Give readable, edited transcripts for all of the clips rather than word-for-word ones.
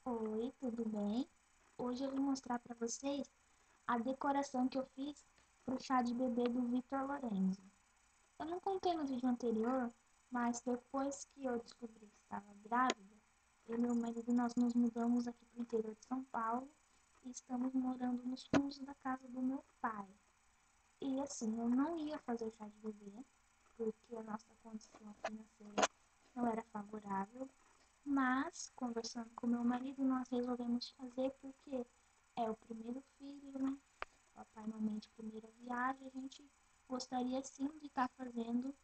Oi, tudo bem? Hoje eu vim mostrar para vocês a decoração que eu fiz pro chá de bebê do Vitor Lorenzo. Eu não contei no vídeo anterior, mas depois que eu descobri que estava grávida, eu e meu marido nós nos mudamos aqui para o interior de São Paulo e estamos morando nos fundos da casa do meu pai. E assim, eu não ia fazer chá de bebê, porque a nossa condição financeira não era favorável, mas, conversando com meu marido, nós resolvemos fazer porque é o primeiro filho, né? Papai e mamãe de primeira viagem, a gente gostaria sim de estar fazendo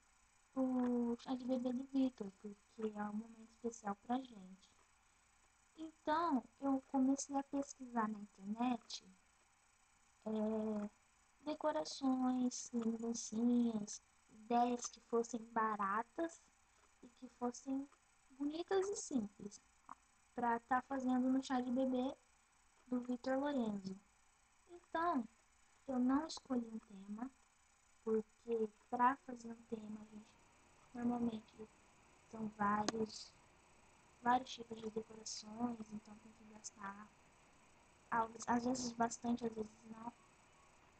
o chá de bebê do Vitor, porque é um momento especial pra gente. Então, eu comecei a pesquisar na internet decorações, lembrancinhas, ideias que fossem baratas e que fossem bonitas e simples para estar fazendo no chá de bebê do Vitor Lorenzo. Então, eu não escolhi um tema, porque para fazer um tema, a gente normalmente são vários tipos de decorações, então tem que gastar, às vezes bastante, às vezes não.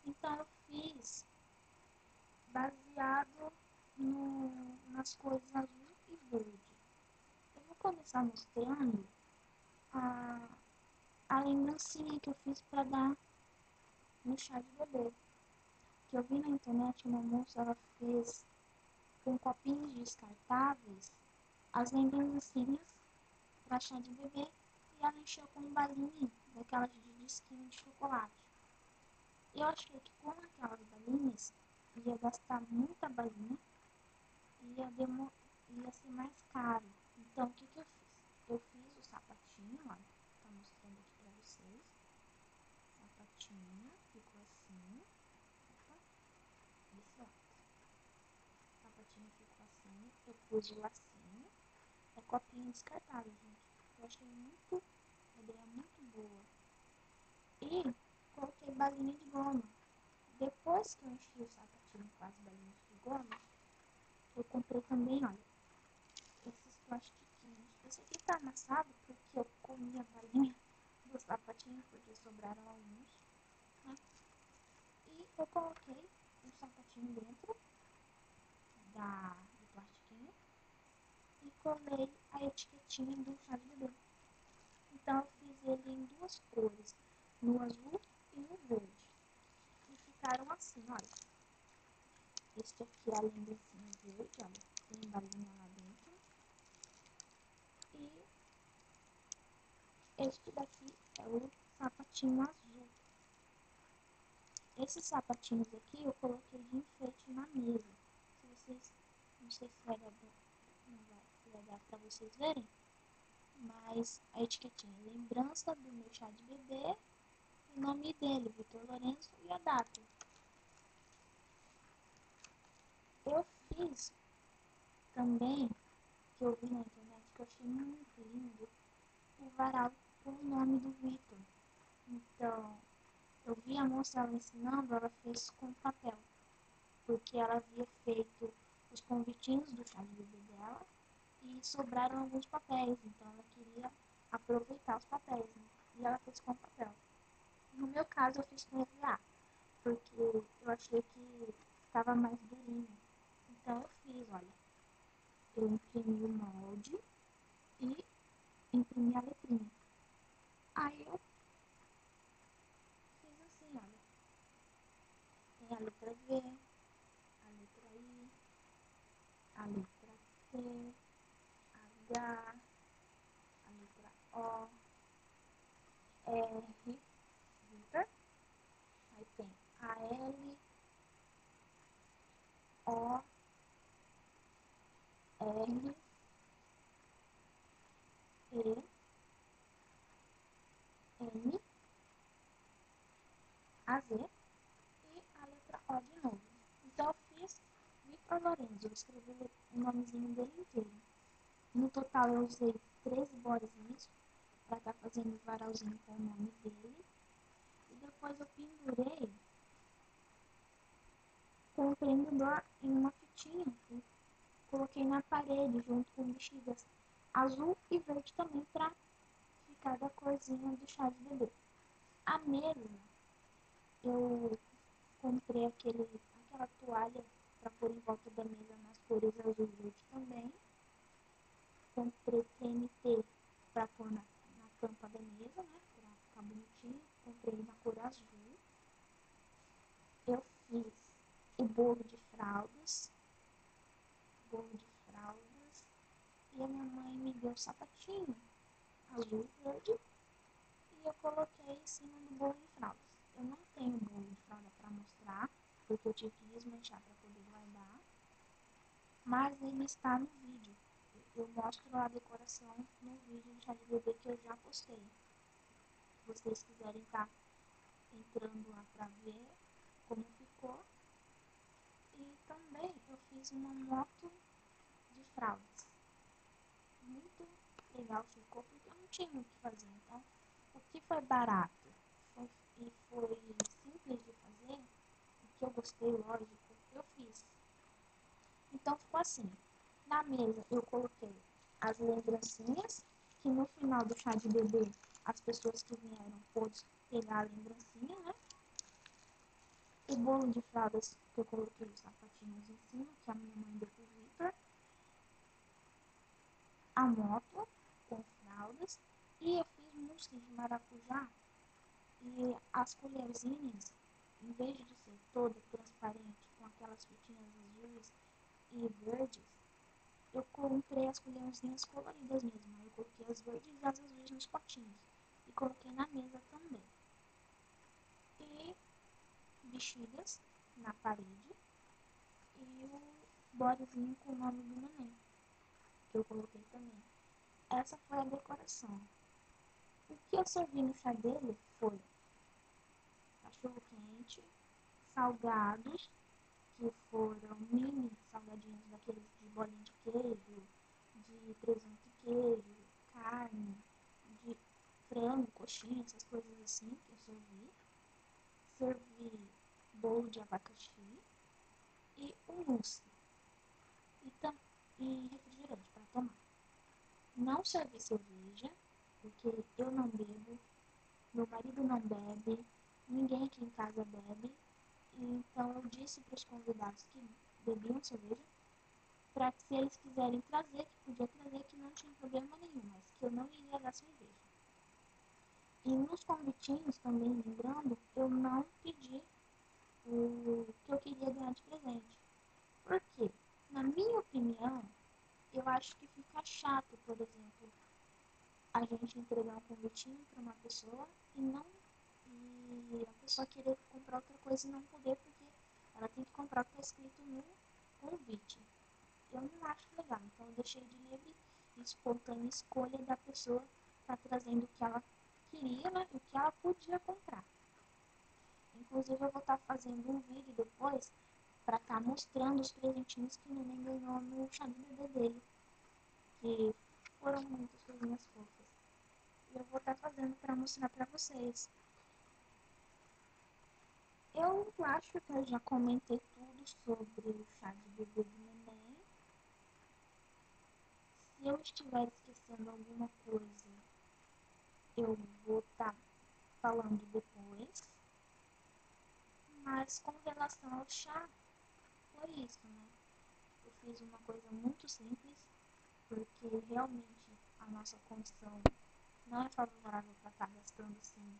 Então eu fiz baseado nas cores azul e verde. Eu vou começar mostrando a, a lembrancinha que eu fiz para dar no chá de bebê. Que eu vi na internet, uma moça ela fez com copinhos descartáveis as lembrancinhas para chá de bebê e ela encheu com um balinha daquelas de disquinho de chocolate. Eu achei que com aquelas balinhas ia gastar muita balinha e ia ser mais caro. Então o que, que eu fiz? Eu fiz o sapatinho, olha, tá mostrando aqui para vocês. Sapatinho, ficou assim. Opa, desse lado. O sapatinho ficou assim. Eu pus o lacinho. É copinho descartável, gente. Eu achei uma ideia muito boa. E coloquei balinha de goma. Depois que eu enchi o sapatinho com as balinhas de goma, eu comprei também, olha, esses plastiquinhos. Esse aqui tá amassado porque eu comi a balinha do sapatinho, porque sobraram alguns, né? E eu coloquei o sapatinho dentro do plastiquinho e colei a etiquetinha do chá de bebê. Então eu fiz ele em duas cores, no azul e no verde. E ficaram assim, olha. Este aqui é a lembrancinha verde, olha, tem balinha lá dentro. E este daqui é o sapatinho azul. Esses sapatinhos aqui eu coloquei de enfeite na mesa. Se vocês, não sei se vai dar, não vai, se vai dar pra vocês verem, mas a etiquetinha lembrança do meu chá de bebê, o nome dele, Vitor Lourenço, e a data. Eu fiz também, que eu vi na internet, que eu achei muito lindo, o varal com o nome do Vitor. Então, eu vi a moça ela ensinando, ela fez com papel, porque ela havia feito os convitinhos do chá de bebê dela e sobraram alguns papéis, então ela queria aproveitar os papéis, né? E ela fez com papel. No meu caso, eu fiz com EVA, porque eu achei que estava mais durinho. Então eu fiz, olha, eu imprimi o molde e imprimi a letrinha. Aí eu fiz assim, olha, tem a letra V, a letra I, a letra T, H, a letra O, R, Victor, aí tem a L, O, R, E, N, a Z e a letra O de novo. Então eu fiz Vitor Lorenzo, eu escrevi o nomezinho dele inteiro. No total eu usei 13 bodezinhos para estar fazendo o varalzinho com o nome dele. E depois eu pendurei com o prendedor em uma fitinha e coloquei na parede junto com bexigas azul e verde também para cada corzinha do chá de bebê. A mesa, eu comprei aquela toalha para pôr em volta da mesa nas cores azul e verde também. Comprei TNT para pôr na tampa da mesa, né? Pra ficar bonitinho. Comprei na cor azul. Eu fiz o bolo de fraldas. E a minha mãe me deu um sapatinho azul e verde. E eu coloquei em cima do bolo de fraldas. Eu não tenho bolo de fralda para mostrar, porque eu tive que desmanchar para poder guardar. Mas ele está no vídeo. Eu mostro a decoração no vídeo de chá de bebê que eu já postei. Se vocês quiserem estar entrando lá para ver como ficou. E também eu fiz uma moto de fraldas. Muito legal ficou, porque eu não tinha o que fazer. Então, o que foi barato e foi simples de fazer, o que eu gostei, lógico, eu fiz. Então, ficou assim. Na mesa, eu coloquei as lembrancinhas, que no final do chá de bebê, as pessoas que vieram pôde pegar a lembrancinha, né? O bolo de fraldas, que eu coloquei os sapatinhos em cima, que a minha mãe deu pro Victor. A moto com fraldas. E eu fiz mousse de maracujá. E as colherzinhas, em vez de ser toda transparente, com aquelas fitinhas azuis e verdes, eu comprei as colherzinhas coloridas mesmo. Aí eu coloquei as verdes e as azuis nos potinhos. E coloquei na mesa também. E bexigas na parede. E o bodezinho com o nome do neném, que eu coloquei também. Essa foi a decoração. O que eu servi no chá dele foi cachorro quente, salgados, que foram mini salgadinhos daqueles de bolinha de queijo, de presunto e queijo, carne, de frango, coxinha, essas coisas assim que eu servi. Servi bolo de abacaxi e um mousse e refrigerante para tomar. Não servi cerveja, porque eu não bebo, meu marido não bebe, ninguém aqui em casa bebe. Então eu disse para os convidados que bebiam cerveja, para que se eles quiserem trazer, que podia trazer, que não tinha problema nenhum, mas que eu não iria dar cerveja. E nos convitinhos também, lembrando, eu não pedi o que eu queria ganhar de presente. Por quê? Na minha opinião, eu acho que fica chato, por exemplo, a gente entregar um convitinho para uma pessoa e a pessoa querer comprar outra coisa e não poder, porque ela tem que comprar o que está escrito no convite. Eu não acho legal, então eu deixei de livre e espontânea escolha da pessoa estar trazendo o que ela queria, né, e o que ela podia comprar. Inclusive eu vou estar fazendo um vídeo depois para estar mostrando os presentinhos que o neném ganhou no chá de bebê dele, que foram muitas coisinhas fofas. E eu vou estar fazendo para mostrar para vocês. Eu acho que eu já comentei tudo sobre o chá de bebê do neném. Se eu estiver esquecendo alguma coisa, eu vou estar falando depois. Mas com relação ao chá, foi isso, né? Eu fiz uma coisa muito simples, porque realmente a nossa condição não é favorável para estar gastando assim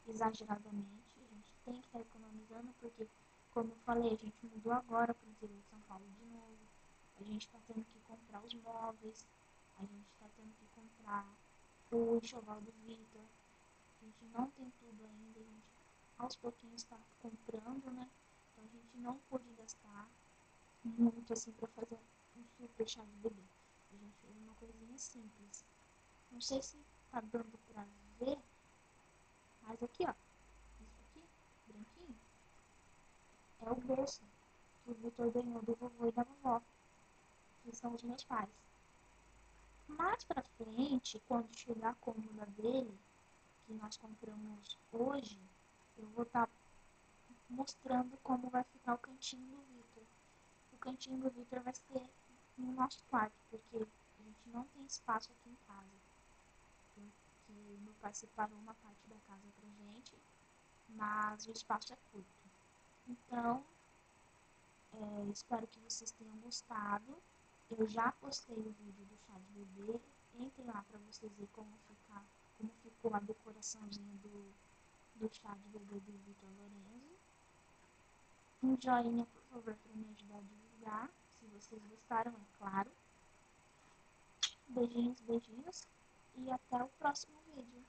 exageradamente. A gente tem que estar economizando, porque, como eu falei, a gente mudou agora para o interior de São Paulo de novo. A gente está tendo que comprar os móveis, a gente está tendo que comprar o enxoval do Vitor. A gente não tem tudo ainda, a gente aos pouquinhos está comprando, né? Então a gente não pôde gastar muito assim para fazer um super chá de bebê. A gente fez uma coisinha simples. Não sei se tá dando pra ver, mas aqui, ó. Isso aqui, branquinho, é o berço que o Vitor ganhou do vovô e da vovó, que são os meus pais. Mais pra frente, quando chegar a cômoda dele, que nós compramos hoje, eu vou estar mostrando como vai ficar o cantinho do Vitor. O cantinho do Vitor vai ser no nosso quarto, porque a gente não tem espaço aqui em casa. que meu pai separou uma parte da casa pra gente, mas o espaço é curto. Então, espero que vocês tenham gostado. Eu já postei o vídeo do chá de bebê. Entrem lá para vocês verem como ficou a decoraçãozinha do chá de bebê do Vitor Lorenzo. Um joinha, por favor, para me ajudar a divulgar, se vocês gostaram, é claro. Beijinhos, beijinhos e até o próximo vídeo.